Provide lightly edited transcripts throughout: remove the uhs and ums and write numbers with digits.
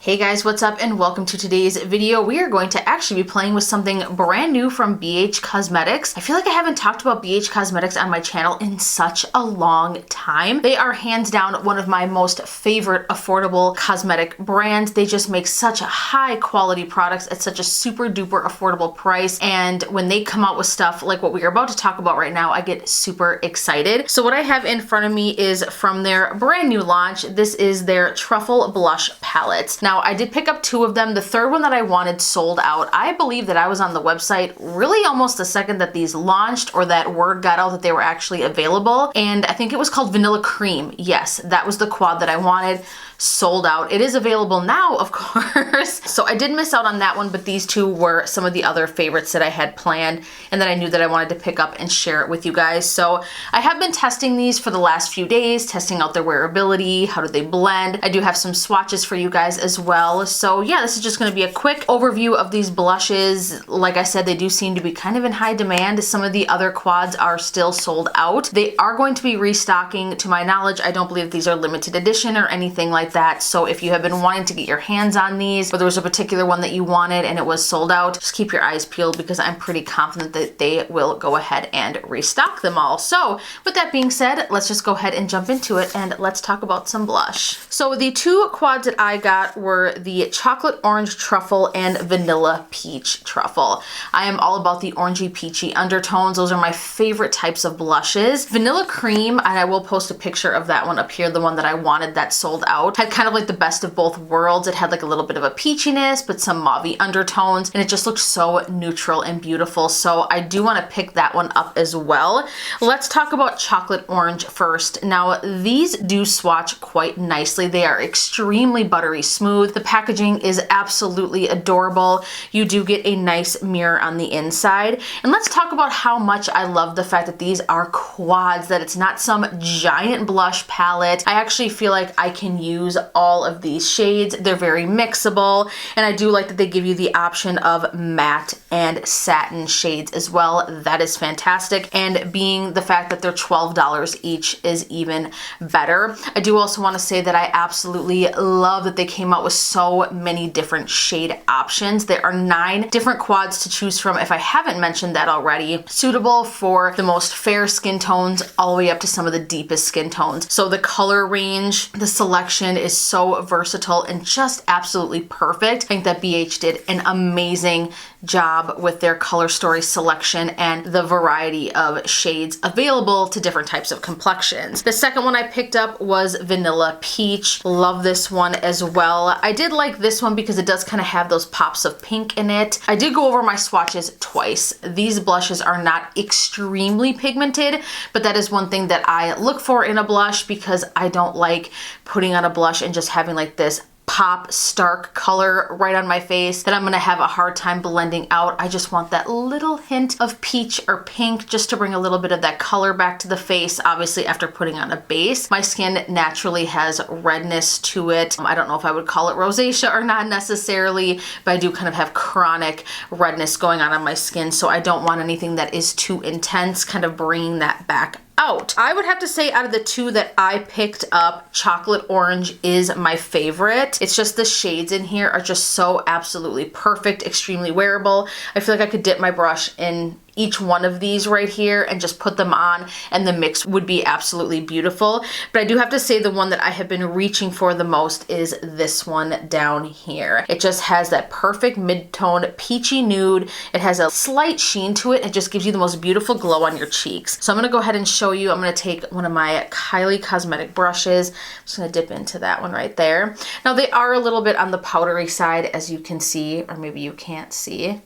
Hey guys, what's up and welcome to today's video. We are going to actually be playing with something brand new from BH Cosmetics. I feel like I haven't talked about BH Cosmetics on my channel in such a long time. They are hands down one of my most favorite affordable cosmetic brands. They just make such high quality products at such a super duper affordable price. And when they come out with stuff like what we are about to talk about right now, I get super excited. So what I have in front of me is from their brand new launch. This is their Truffle Blush Palettes. Now, I did pick up two of them. The third one that I wanted sold out. I believe that I was on the website really almost the second that these launched or that word got out that they were actually available. And I think it was called Vanilla Cream. Yes, that was the quad that I wanted. Sold out. It is available now, of course. So I did miss out on that one, but these two were some of the other favorites that I had planned and that I knew that I wanted to pick up and share it with you guys. So I have been testing these for the last few days, testing out their wearability, how do they blend. I do have some swatches for you guys as well. So yeah, this is just going to be a quick overview of these blushes. Like I said, they do seem to be kind of in high demand. Some of the other quads are still sold out. They are going to be restocking. To my knowledge, I don't believe these are limited edition or anything like that. So if you have been wanting to get your hands on these, or there was a particular one that you wanted and it was sold out, just keep your eyes peeled because I'm pretty confident that they will go ahead and restock them all. So with that being said, let's just go ahead and jump into it and let's talk about some blush. So the two quads that I got were the chocolate orange truffle and vanilla peach truffle. I am all about the orangey peachy undertones. Those are my favorite types of blushes. Vanilla cream, and I will post a picture of that one up here, the one that I wanted that sold out, had kind of like the best of both worlds. It had like a little bit of a peachiness, but some mauve undertones, and it just looked so neutral and beautiful. So I do want to pick that one up as well. Let's talk about chocolate orange first. Now, these do swatch quite nicely. They are extremely buttery smooth. The packaging is absolutely adorable. You do get a nice mirror on the inside. And let's talk about how much I love the fact that these are quads, that it's not some giant blush palette. I actually feel like I can use all of these shades. They're very mixable, and I do like that they give you the option of matte and satin shades as well. That is fantastic, and being the fact that they're $12 each is even better. I do also want to say that I absolutely love that they came out with so many different shade options. There are 9 different quads to choose from, if I haven't mentioned that already, suitable for the most fair skin tones all the way up to some of the deepest skin tones. So the color range, the selection is so versatile and just absolutely perfect. I think that BH did an amazing job with their color story selection and the variety of shades available to different types of complexions. The second one I picked up was Vanilla Peach. Love this one as well. I did like this one because it does kind of have those pops of pink in it. I did go over my swatches twice. These blushes are not extremely pigmented, but that is one thing that I look for in a blush because I don't like putting on a blush and just having like this pop stark color right on my face that I'm gonna have a hard time blending out. I just want that little hint of peach or pink just to bring a little bit of that color back to the face, obviously after putting on a base. My skin naturally has redness to it. I don't know if I would call it rosacea or not necessarily, but I do kind of have chronic redness going on my skin, so I don't want anything that is too intense, kind of bringing that back out. I would have to say out of the two that I picked up, chocolate orange is my favorite. It's just the shades in here are just so absolutely perfect, extremely wearable. I feel like I could dip my brush in each one of these right here and just put them on and the mix would be absolutely beautiful. But I do have to say the one that I have been reaching for the most is this one down here. It just has that perfect mid-tone peachy nude. It has a slight sheen to it. It just gives you the most beautiful glow on your cheeks. So I'm gonna go ahead and show you. I'm gonna take one of my Kylie Cosmetic brushes. I'm just gonna dip into that one right there. Now they are a little bit on the powdery side, as you can see, or maybe you can't see.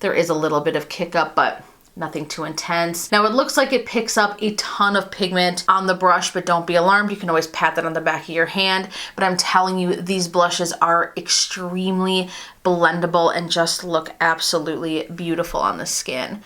There is a little bit of kick up, but nothing too intense. Now it looks like it picks up a ton of pigment on the brush, but don't be alarmed. You can always pat that on the back of your hand. But I'm telling you, these blushes are extremely blendable and just look absolutely beautiful on the skin.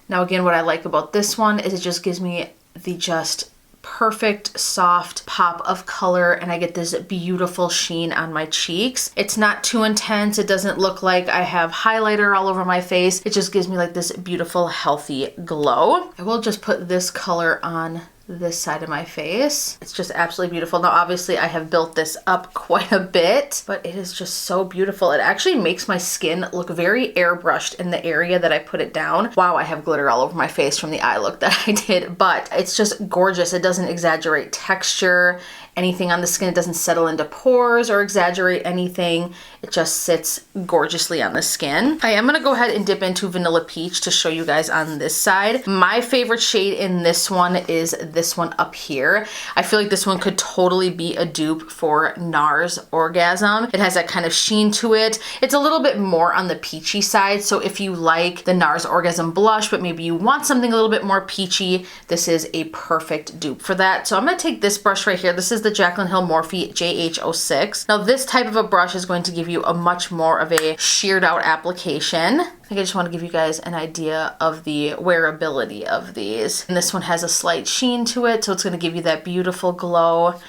Now again, what I like about this one is it just gives me the just perfect soft pop of color and I get this beautiful sheen on my cheeks. It's not too intense. It doesn't look like I have highlighter all over my face. It just gives me like this beautiful healthy glow. I will just put this color on this side of my face. It's just absolutely beautiful. Now, obviously, I have built this up quite a bit, but it is just so beautiful. It actually makes my skin look very airbrushed in the area that I put it down. Wow, I have glitter all over my face from the eye look that I did, but it's just gorgeous. It doesn't exaggerate texture, anything on the skin. It doesn't settle into pores or exaggerate anything. It just sits gorgeously on the skin. I am going to go ahead and dip into Vanilla Peach to show you guys on this side. My favorite shade in this one is this one up here. I feel like this one could totally be a dupe for NARS Orgasm. It has that kind of sheen to it. It's a little bit more on the peachy side, so if you like the NARS Orgasm blush, but maybe you want something a little bit more peachy, this is a perfect dupe for that. So I'm going to take this brush right here. This is the Jaclyn Hill Morphe JH06. Now this type of a brush is going to give you a much more of a sheared out application. I think I just want to give you guys an idea of the wearability of these. And this one has a slight sheen to it, so it's going to give you that beautiful glow. It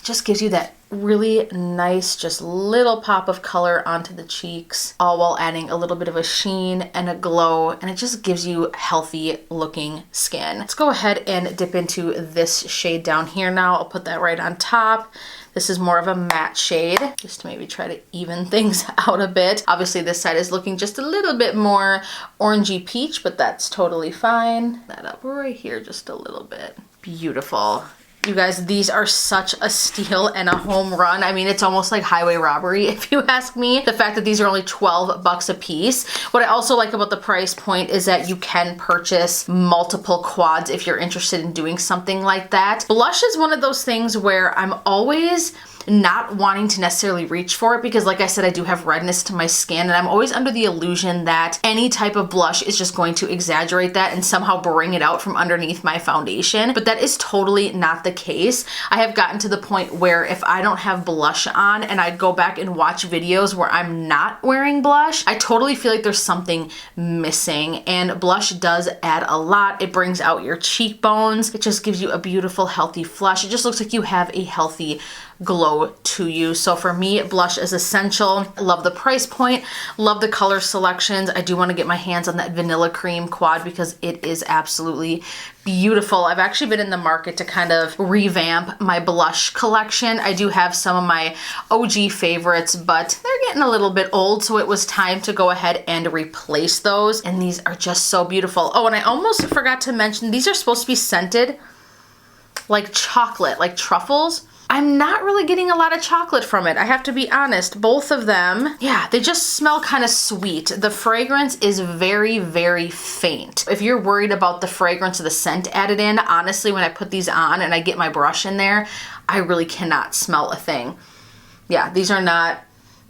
just gives you that really nice, just little pop of color onto the cheeks, all while adding a little bit of a sheen and a glow, and it just gives you healthy looking skin. Let's go ahead and dip into this shade down here now. I'll put that right on top. This is more of a matte shade, just to maybe try to even things out a bit. Obviously this side is looking just a little bit more orangey peach, but that's totally fine. That up right here just a little bit. Beautiful. You guys, these are such a steal and a home run. I mean, it's almost like highway robbery, if you ask me. The fact that these are only 12 bucks a piece. What I also like about the price point is that you can purchase multiple quads if you're interested in doing something like that. Blush is one of those things where I'm always not wanting to necessarily reach for it because, like I said, I do have redness to my skin, and I'm always under the illusion that any type of blush is just going to exaggerate that and somehow bring it out from underneath my foundation. But that is totally not the case. I have gotten to the point where if I don't have blush on and I go back and watch videos where I'm not wearing blush, I totally feel like there's something missing, and blush does add a lot. It brings out your cheekbones. It just gives you a beautiful, healthy flush. It just looks like you have a healthy glow to you. So for me, blush is essential. Love the price point, love the color selections. I do want to get my hands on that vanilla cream quad because it is absolutely beautiful. I've actually been in the market to kind of revamp my blush collection. I do have some of my OG favorites, but they're getting a little bit old, so it was time to go ahead and replace those. And these are just so beautiful. Oh, and I almost forgot to mention, these are supposed to be scented like chocolate, like truffles. I'm not really getting a lot of chocolate from it, I have to be honest. Both of them, yeah, they just smell kind of sweet. The fragrance is very, very faint. If you're worried about the fragrance of the scent added in, honestly, when I put these on and I get my brush in there, I really cannot smell a thing. Yeah, these are not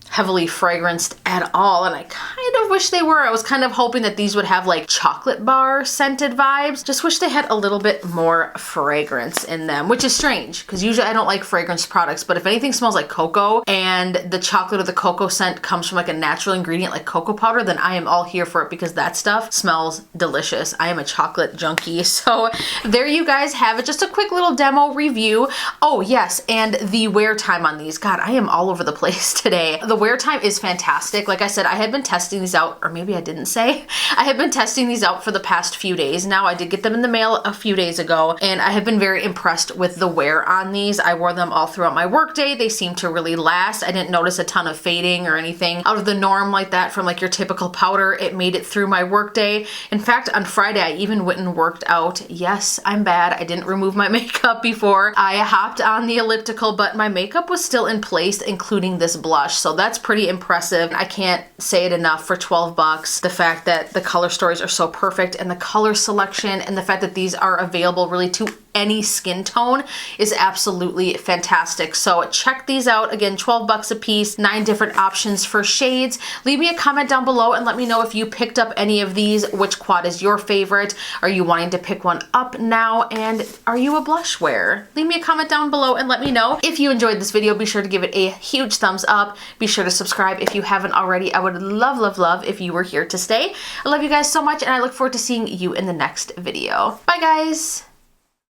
heavily fragranced at all, and I kind of wish they were. I was kind of hoping that these would have like chocolate bar scented vibes. Just wish they had a little bit more fragrance in them, which is strange because usually I don't like fragrance products, but if anything smells like cocoa and the chocolate or the cocoa scent comes from like a natural ingredient like cocoa powder, then I am all here for it because that stuff smells delicious. I am a chocolate junkie. So there you guys have it. Just a quick little demo review. Oh yes, and the wear time on these. God, I am all over the place today. The wear time is fantastic. Like I said, I had been testing these out, or maybe I didn't say. I had been testing these out for the past few days now. I did get them in the mail a few days ago, and I have been very impressed with the wear on these. I wore them all throughout my workday. They seem to really last. I didn't notice a ton of fading or anything out of the norm like that from like your typical powder. It made it through my workday. In fact, on Friday, I even went and worked out. Yes, I'm bad. I didn't remove my makeup before I hopped on the elliptical, but my makeup was still in place, including this blush. So that's pretty impressive. I can't say it enough for 12 bucks. The fact that the color stories are so perfect and the color selection and the fact that these are available really to any skin tone is absolutely fantastic. So check these out. Again, 12 bucks a piece, 9 different options for shades. Leave me a comment down below and let me know if you picked up any of these, which quad is your favorite. Are you wanting to pick one up now? And are you a blush wearer? Leave me a comment down below and let me know. If you enjoyed this video, be sure to give it a huge thumbs up. Be sure to subscribe if you haven't already. I would love, love, love if you were here to stay. I love you guys so much and I look forward to seeing you in the next video. Bye guys.